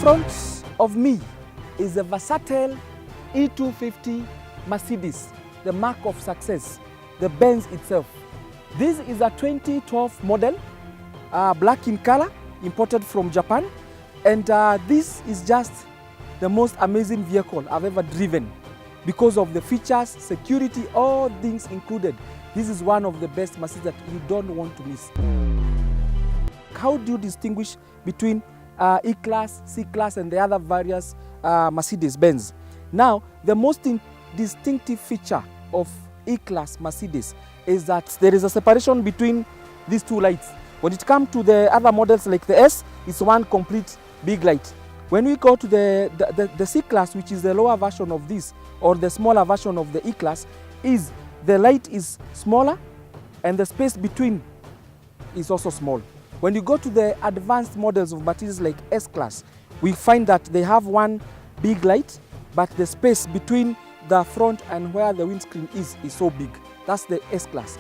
front of me is a versatile E250 Mercedes, the mark of success, the Benz itself. This is a 2012 model, black in color, imported from Japan. And this is just the most amazing vehicle I've ever driven because of the features, security, all things included. This is one of the best Mercedes that you don't want to miss. How do you distinguish between E-Class, C-Class and the other various Mercedes-Benz? Now, the most distinctive feature of E-Class Mercedes is that there is a separation between these two lights. When it comes to the other models like the S, it's one complete big light. When we go to the C-Class, which is the lower version of this, or the smaller version of the E-Class, is the light is smaller and the space between is also small. When you go to the advanced models of Mercedes like S-Class, we find that they have one big light, but the space between the front and where the windscreen is so big. That's the S-Class.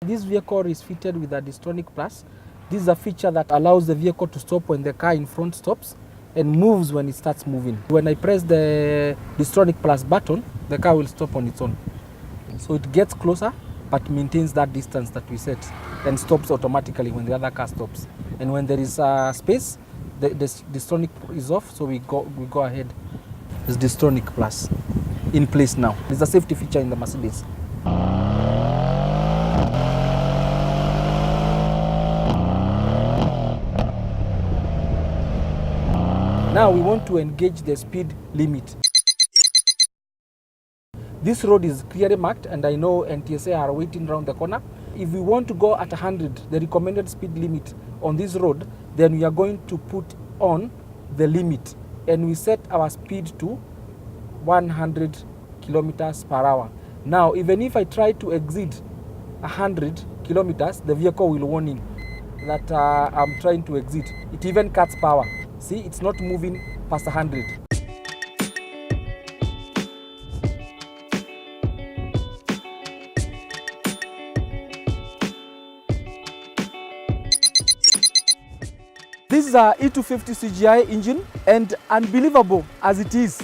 This vehicle is fitted with a Distronic Plus. This is a feature that allows the vehicle to stop when the car in front stops and moves when it starts moving. When I press the Distronic Plus button, the car will stop on its own. So it gets closer, but maintains that distance that we set and stops automatically when the other car stops. And when there is space, the Distronic is off, so we go ahead. It's Distronic Plus in place now. It's a safety feature in the Mercedes. Now we want to engage the speed limit. This road is clearly marked and I know NTSA are waiting around the corner. If we want to go at 100, the recommended speed limit on this road, then we are going to put on the limit and we set our speed to 100 kilometers per hour. Now, even if I try to exceed 100 kilometers, the vehicle will warn me that I'm trying to exceed. It even cuts power. See, it's not moving past 100. This is a E250 CGI engine, and unbelievable as it is,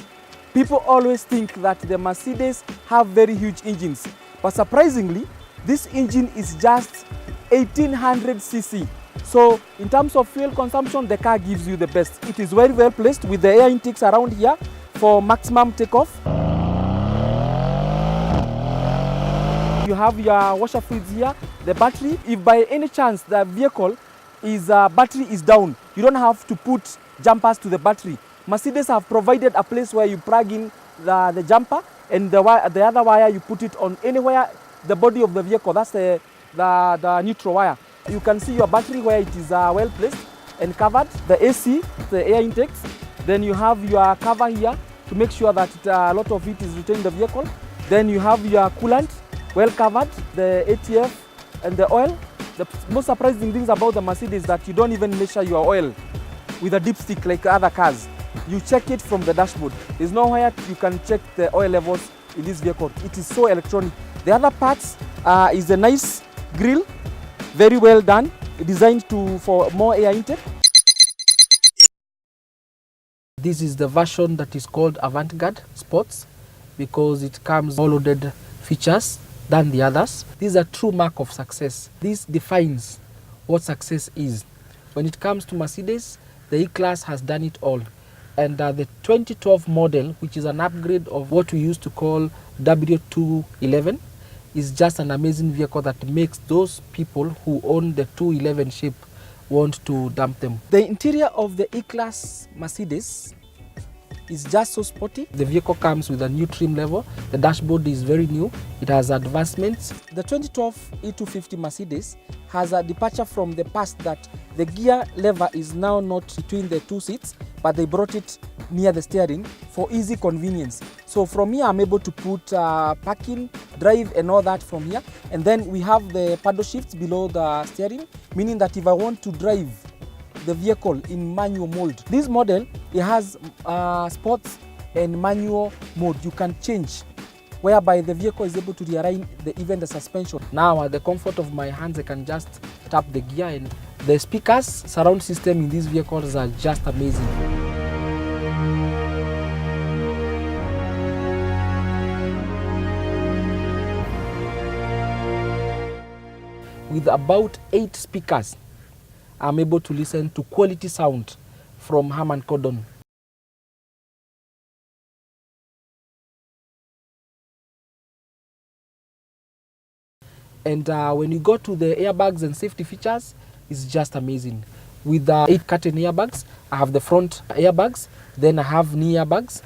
people always think that the Mercedes have very huge engines. But surprisingly, this engine is just 1800 cc. So in terms of fuel consumption, the car gives you the best. It is very well placed with the air intakes around here for maximum takeoff. You have your washer fluids here, the battery. If by any chance the vehicle battery is down, you don't have to put jumpers to the battery. Mercedes have provided a place where you plug in the jumper, and the other wire you put it on anywhere the body of the vehicle. That's the neutral wire. You can see your battery where it is well placed and covered. The AC, the air intakes. Then you have your cover here to make sure that a lot of it is retained in the vehicle. Then you have your coolant well covered, the ATF and the oil. The most surprising things about the Mercedes is that you don't even measure your oil with a dipstick like other cars. You check it from the dashboard. There's nowhere you can check the oil levels in this vehicle. It is so electronic. The other parts is a nice grille, very well done, designed for more air intake. This is the version that is called Avantgarde Sports because it comes all loaded features than the others. This is a true mark of success. This defines what success is. When it comes to Mercedes, the E-Class has done it all. And the 2012 model, which is an upgrade of what we used to call W211, is just an amazing vehicle that makes those people who own the 211 shape want to dump them. The interior of the E-Class Mercedes is just so sporty. The vehicle comes with a new trim level. The dashboard is very new. It has advancements. The 2012 E250 Mercedes has a departure from the past that the gear lever is now not between the two seats, but they brought it near the steering for easy convenience. So from here, I'm able to put parking, drive and all that from here. And then we have the paddle shifts below the steering, meaning that if I want to drive the vehicle in manual mode, this model, it has sports and manual mode. You can change, whereby the vehicle is able to rearrange even the suspension. Now at the comfort of my hands, I can just tap the gear and The speakers, surround system in these vehicles are just amazing. With about 8 speakers, I'm able to listen to quality sound from Harman Kardon. And when you go to the airbags and safety features, it's just amazing. With 8 curtain airbags, I have the front airbags, then I have knee airbags.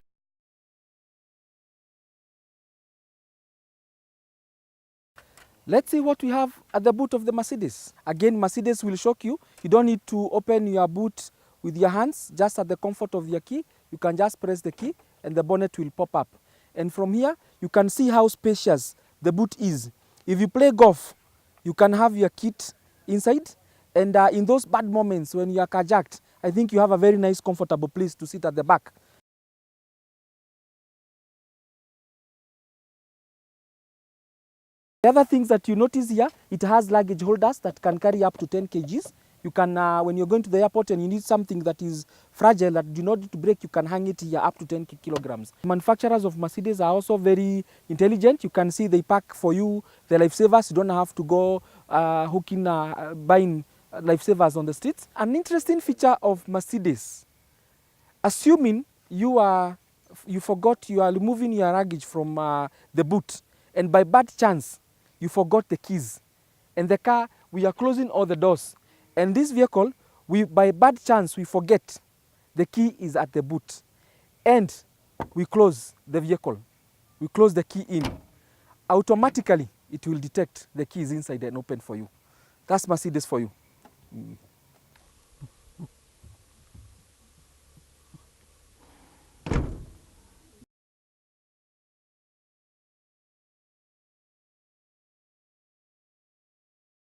Let's see what we have at the boot of the Mercedes. Again, Mercedes will shock you. You don't need to open your boot with your hands, just at the comfort of your key. You can just press the key and the bonnet will pop up. And from here, you can see how spacious the boot is. If you play golf, you can have your kit inside. And in those bad moments when you are carjacked, I think you have a very nice, comfortable place to sit at the back. The other things that you notice here, it has luggage holders that can carry up to 10 kgs. You can, when you're going to the airport and you need something that is fragile, that do not need to break, you can hang it here up to 10 kilograms. Manufacturers of Mercedes are also very intelligent. You can see they pack for you the lifesavers. You don't have to go hooking, buying lifesavers on the streets. An interesting feature of Mercedes, assuming you forgot, you are removing your luggage from the boot, and by bad chance, you forgot the keys. And the car, we are closing all the doors. And this vehicle, by bad chance, we forget the key is at the boot. And we close the vehicle. We close the key in. Automatically, it will detect the keys inside and open for you. That's Mercedes for you.